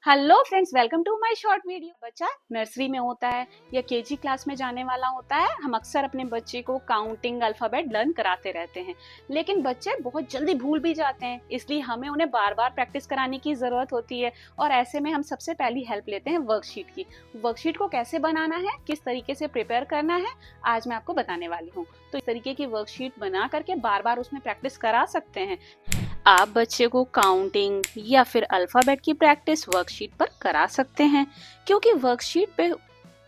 Hello friends, welcome to my short video. बच्चा nursery में होता है या केजी क्लास में जाने वाला होता है, हम अक्सर अपने बच्चे को काउंटिंग अल्फाबेट लर्न कराते रहते हैं, लेकिन बच्चे बहुत जल्दी भूल भी जाते हैं। इसलिए हमें उन्हें बार बार प्रैक्टिस कराने की जरूरत होती है और ऐसे में हम सबसे पहली हेल्प लेते हैं वर्कशीट की। वर्कशीट को कैसे बनाना है, किस तरीके से प्रिपेयर करना है, आज मैं आपको बताने वाली हूँ। तो इस तरीके की वर्कशीट बना करके बार बार उसमें प्रैक्टिस करा सकते हैं। आप बच्चे को काउंटिंग या फिर अल्फ़ाबेट की प्रैक्टिस वर्कशीट पर करा सकते हैं, क्योंकि वर्कशीट पे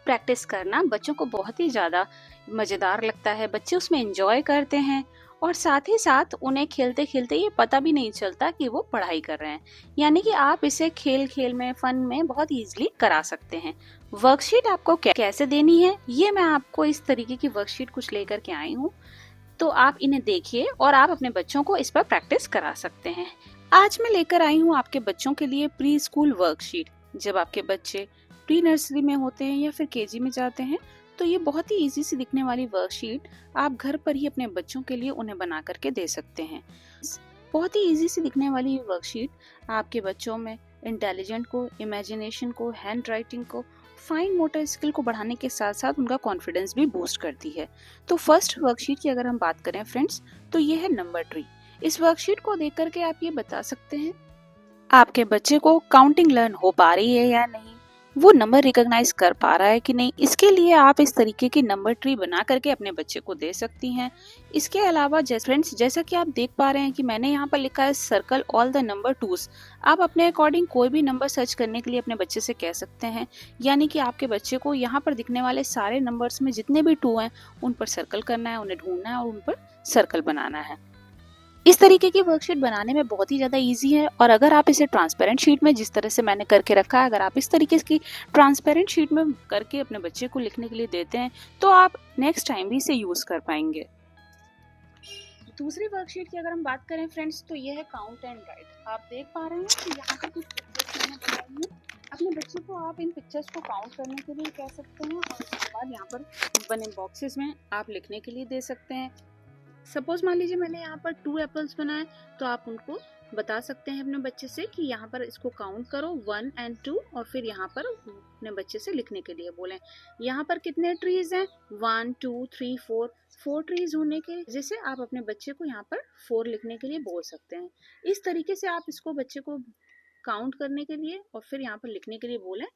प्रैक्टिस करना बच्चों को बहुत ही ज़्यादा मज़ेदार लगता है। बच्चे उसमें एंजॉय करते हैं और साथ ही साथ उन्हें खेलते खेलते ये पता भी नहीं चलता कि वो पढ़ाई कर रहे हैं। यानी कि आप इसे खेल खेल में, फन में बहुत ईजिली करा सकते हैं। वर्कशीट आपको कैसे देनी है, ये मैं आपको इस तरीके की वर्कशीट कुछ लेकर के आई हूँ, तो आप इन्हें देखिए और आप अपने बच्चों को इस पर प्रैक्टिस करा सकते हैं। आज मैं लेकर आई हूँ आपके बच्चों के लिए प्री स्कूल वर्कशीट। जब आपके बच्चे प्री नर्सरी में होते हैं या फिर केजी में जाते हैं, तो ये बहुत ही इजी सी दिखने वाली वर्कशीट आप घर पर ही अपने बच्चों के लिए उन्हें बना करके दे सकते हैं। बहुत ही इजी सी दिखने वाली वर्कशीट आपके बच्चों में इंटेलिजेंट को, इमेजिनेशन को, हैंड राइटिंग को, फाइन मोटर स्किल को बढ़ाने के साथ साथ उनका कॉन्फिडेंस भी बूस्ट करती है। तो फर्स्ट वर्कशीट की अगर हम बात करें फ्रेंड्स, तो ये है नंबर ट्री। इस वर्कशीट को देख करके आप ये बता सकते हैं आपके बच्चे को काउंटिंग लर्न हो पा रही है या नहीं, वो नंबर रिकॉग्नाइज कर पा रहा है कि नहीं। इसके लिए आप इस तरीके की नंबर ट्री बना करके अपने बच्चे को दे सकती हैं। इसके अलावा फ्रेंड्स, जैसा कि आप देख पा रहे हैं कि मैंने यहाँ पर लिखा है circle all the number twos. आप अपने अकॉर्डिंग कोई भी नंबर सर्च करने के लिए अपने बच्चे से कह सकते हैं, यानी कि आपके बच्चे को यहाँ पर दिखने वाले सारे नंबर्स में जितने भी टू हैं उन पर सर्कल करना है, उन्हें ढूंढना है और उन पर सर्कल बनाना है। इस तरीके की वर्कशीट बनाने में बहुत ही ज़्यादा इजी है, और अगर आप इसे ट्रांसपेरेंट शीट में, जिस तरह से मैंने करके रखा है, अगर आप इस तरीके की ट्रांसपेरेंट शीट में करके अपने बच्चे को लिखने के लिए देते हैं, तो आप नेक्स्ट टाइम भी इसे यूज़ कर पाएंगे। दूसरी वर्कशीट की अगर हम बात करें फ्रेंड्स, तो ये है काउंट एंड राइट। आप देख पा रहे हैं कि यहाँ पर कुछ पिक्चर्स मैंने बनाई हैं। अपने बच्चे को आप इन पिक्चर्स को काउंट करने के लिए कह सकते हैं और उसके बाद यहाँ पर बने बॉक्सेस में आप लिखने के लिए दे सकते हैं। सपोज मान लीजिए मैंने यहाँ पर 2 एप्पल्स बनाए, तो आप उनको बता सकते हैं अपने बच्चे से कि यहाँ पर इसको काउंट करो 1 और 2, और फिर यहाँ पर अपने बच्चे से लिखने के लिए बोलें यहाँ पर कितने ट्रीज हैं, 1 2 3 4 ट्रीज होने के वजह से आप अपने बच्चे को यहाँ पर 4 लिखने के लिए बोल सकते हैं। इस तरीके से आप इसको बच्चे को काउंट करने के लिए और फिर यहाँ पर लिखने के लिए बोलें,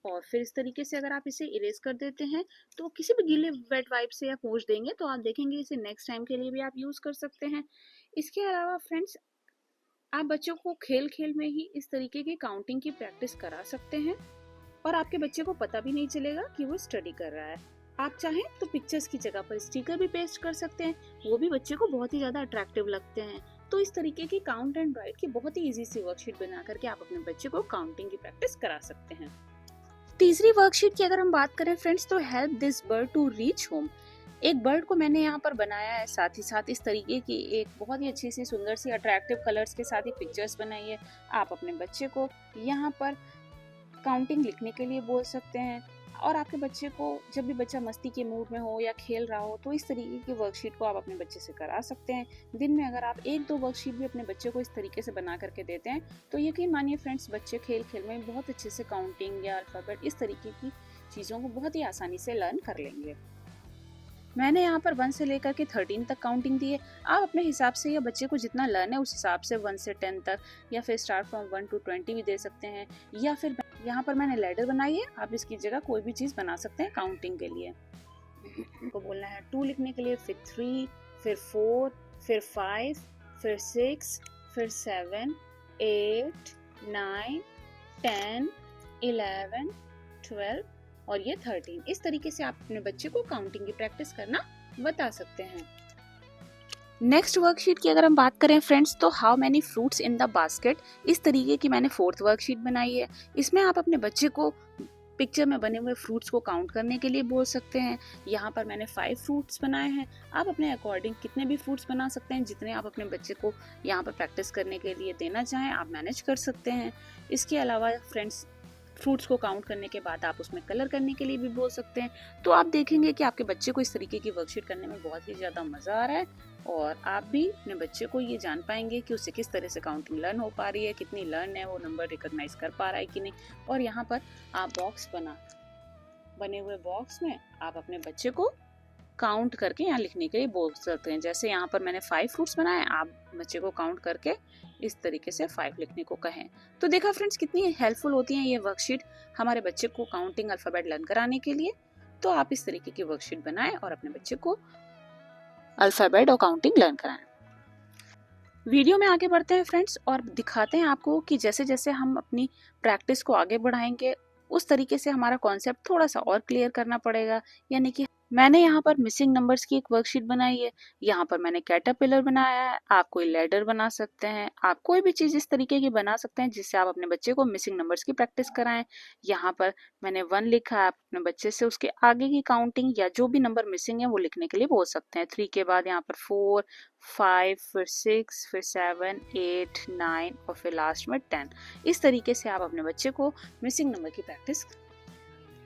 और फिर इस तरीके से अगर आप इसे इरेज कर देते हैं तो किसी भी गीले वेट वाइप से या पोंछ देंगे तो आप देखेंगे इसे नेक्स्ट टाइम के लिए भी आप यूज कर सकते हैं। इसके अलावा फ्रेंड्स, आप बच्चों को खेल खेल में ही इस तरीके की काउंटिंग की प्रैक्टिस करा सकते हैं और आपके बच्चे को पता भी नहीं चलेगा कि वो स्टडी कर रहा है। आप चाहें तो पिक्चर्स की जगह पर स्टिकर भी पेस्ट कर सकते हैं, वो भी बच्चे को बहुत ही ज्यादा अट्रैक्टिव लगते हैं। तो इस तरीके की काउंट एंड राइट की बहुत ही इजी सी वर्कशीट बना करके आप अपने बच्चे को काउंटिंग की प्रैक्टिस करा सकते हैं। तीसरी वर्कशीट की अगर हम बात करें फ्रेंड्स, तो help this bird to reach home. एक बर्ड को मैंने यहाँ पर बनाया है, साथ ही साथ इस तरीके की एक बहुत ही अच्छी सी, सुंदर सी, अट्रैक्टिव कलर्स के साथ ही पिक्चर्स बनाई है। आप अपने बच्चे को यहाँ पर काउंटिंग लिखने के लिए बोल सकते हैं, और आपके बच्चे को जब भी बच्चा मस्ती के मूड में हो या खेल रहा हो, तो इस तरीके की वर्कशीट को आप अपने बच्चे से करा सकते हैं। दिन में अगर आप 1-2 वर्कशीट भी अपने बच्चे को इस तरीके से बना करके देते हैं, तो यकीन मानिए फ्रेंड्स, बच्चे खेल खेल में बहुत अच्छे से काउंटिंग या अल्फाबेट इस तरीके की चीज़ों को बहुत ही आसानी से लर्न कर लेंगे। मैंने यहाँ पर 1 से लेकर के 13 तक काउंटिंग दी है। आप अपने हिसाब से या बच्चे को जितना लर्न है उस हिसाब से 1 से 10 तक, या फिर स्टार्ट फ्रॉम 1 to 20 भी दे सकते हैं, या फिर यहाँ पर मैंने लैडर बनाई है, आप इसकी जगह कोई भी चीज़ बना सकते हैं काउंटिंग के लिए। को बोलना है 2 लिखने के लिए, फिर 3, फिर 4, फिर 5, फिर 6, फिर 7, 8, 9, 10, 11, 12 और ये 13। इस तरीके से आप अपने बच्चे को काउंटिंग की प्रैक्टिस करना बता सकते हैं। नेक्स्ट वर्कशीट की अगर हम बात करें फ्रेंड्स, तो how many fruits in the basket. इस तरीके की मैंने 4th वर्कशीट बनाई है। इसमें आप अपने बच्चे को पिक्चर में बने हुए फ्रूट्स को काउंट करने के लिए बोल सकते हैं। यहाँ पर मैंने 5 फ्रूट्स बनाए हैं। आप अपने अकॉर्डिंग कितने भी फ्रूट्स बना सकते हैं, जितने आप अपने बच्चे को यहाँ पर प्रैक्टिस करने के लिए देना चाहें आप मैनेज कर सकते हैं। इसके अलावा फ्रेंड्स, फ्रूट्स को काउंट करने के बाद आप उसमें कलर करने के लिए भी बोल सकते हैं। तो आप देखेंगे कि आपके बच्चे को इस तरीके की वर्कशीट करने में बहुत ही ज़्यादा मज़ा आ रहा है और आप भी अपने बच्चे को ये जान पाएंगे कि उसे किस तरह से काउंटिंग लर्न हो पा रही है, कितनी लर्न है, वो नंबर रिकॉग्नाइज कर पा रहा है कि नहीं। और यहाँ पर आप बने हुए बॉक्स में आप अपने बच्चे को काउंट करके यहाँ लिखने के लिए बोल सकते हैं। जैसे यहाँ पर मैंने 5 फ्रूट्स बनाए, आप बच्चे को काउंट करके इस तरीके से 5 लिखने को कहें। तो देखा फ्रेंड्स कितनी हेल्पफुल होती है ये वर्कशीट हमारे बच्चे को काउंटिंग अल्फाबेट लर्न कराने के लिए। तो आप इस तरीके की वर्कशीट बनाएं और अपने बच्चे को अल्फाबेट और काउंटिंग लर्न कराएं। वीडियो में आगे बढ़ते हैं फ्रेंड्स और दिखाते हैं आपको कि जैसे जैसे हम अपनी प्रैक्टिस को आगे बढ़ाएंगे उस तरीके से हमारा कॉन्सेप्ट थोड़ा सा और क्लियर करना पड़ेगा। यानी कि मैंने यहाँ पर मिसिंग नंबर्स की एक वर्कशीट बनाई है, यहाँ पर मैंने कैटरपिलर बनाया है, आप कोई लैडर बना सकते हैं, आप कोई भी चीज़ इस तरीके की बना सकते हैं जिससे आप अपने बच्चे को मिसिंग नंबर्स की प्रैक्टिस कराएं। यहाँ पर मैंने 1 लिखा है, आप अपने बच्चे से उसके आगे की काउंटिंग या जो भी नंबर मिसिंग है वो लिखने के लिए बोल सकते हैं। 3 के बाद यहाँ पर 4, 5, फिर 6, फिर 7, 8, 9 और फिर लास्ट में 10। इस तरीके से आप अपने बच्चे को मिसिंग नंबर की प्रैक्टिस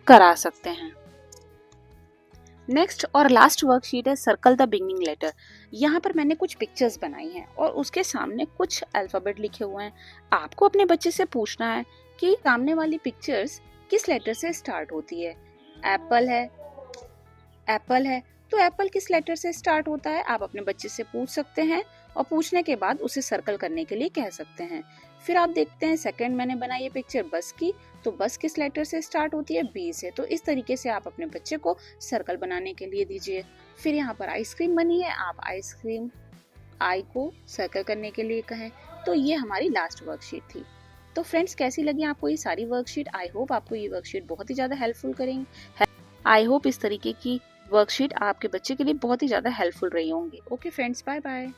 करा सकते हैं। नेक्स्ट और लास्ट वर्कशीट है सर्कल द बिगिनिंग लेटर। यहाँ पर मैंने कुछ पिक्चर्स बनाई हैं और उसके सामने कुछ अल्फाबेट लिखे हुए हैं। आपको अपने बच्चे से पूछना है कि सामने वाली पिक्चर्स किस लेटर से स्टार्ट होती है। एप्पल है तो एप्पल किस लेटर से स्टार्ट होता है, आप अपने बच्चे से पूछ सकते हैं और पूछने के बाद उसे सर्कल करने के लिए कह सकते हैं। फिर आप देखते हैं सेकंड मैंने बनाई है पिक्चर बस की, तो बस किस लेटर से स्टार्ट होती है, बी से। तो इस तरीके से आप अपने बच्चे को सर्कल बनाने के लिए दीजिए। फिर यहाँ पर आइसक्रीम बनी है, आप आइसक्रीम आई को सर्कल करने के लिए कहें। तो ये हमारी लास्ट वर्कशीट थी। तो फ्रेंड्स कैसी लगी आपको ये सारी वर्कशीट? आई होप आपको ये वर्कशीट बहुत ही ज़्यादा हेल्पफुल करेंगे। आई होप इस तरीके की वर्कशीट आपके बच्चे के लिए बहुत ही ज़्यादा हेल्पफुल रही होंगी। Okay friends, bye bye.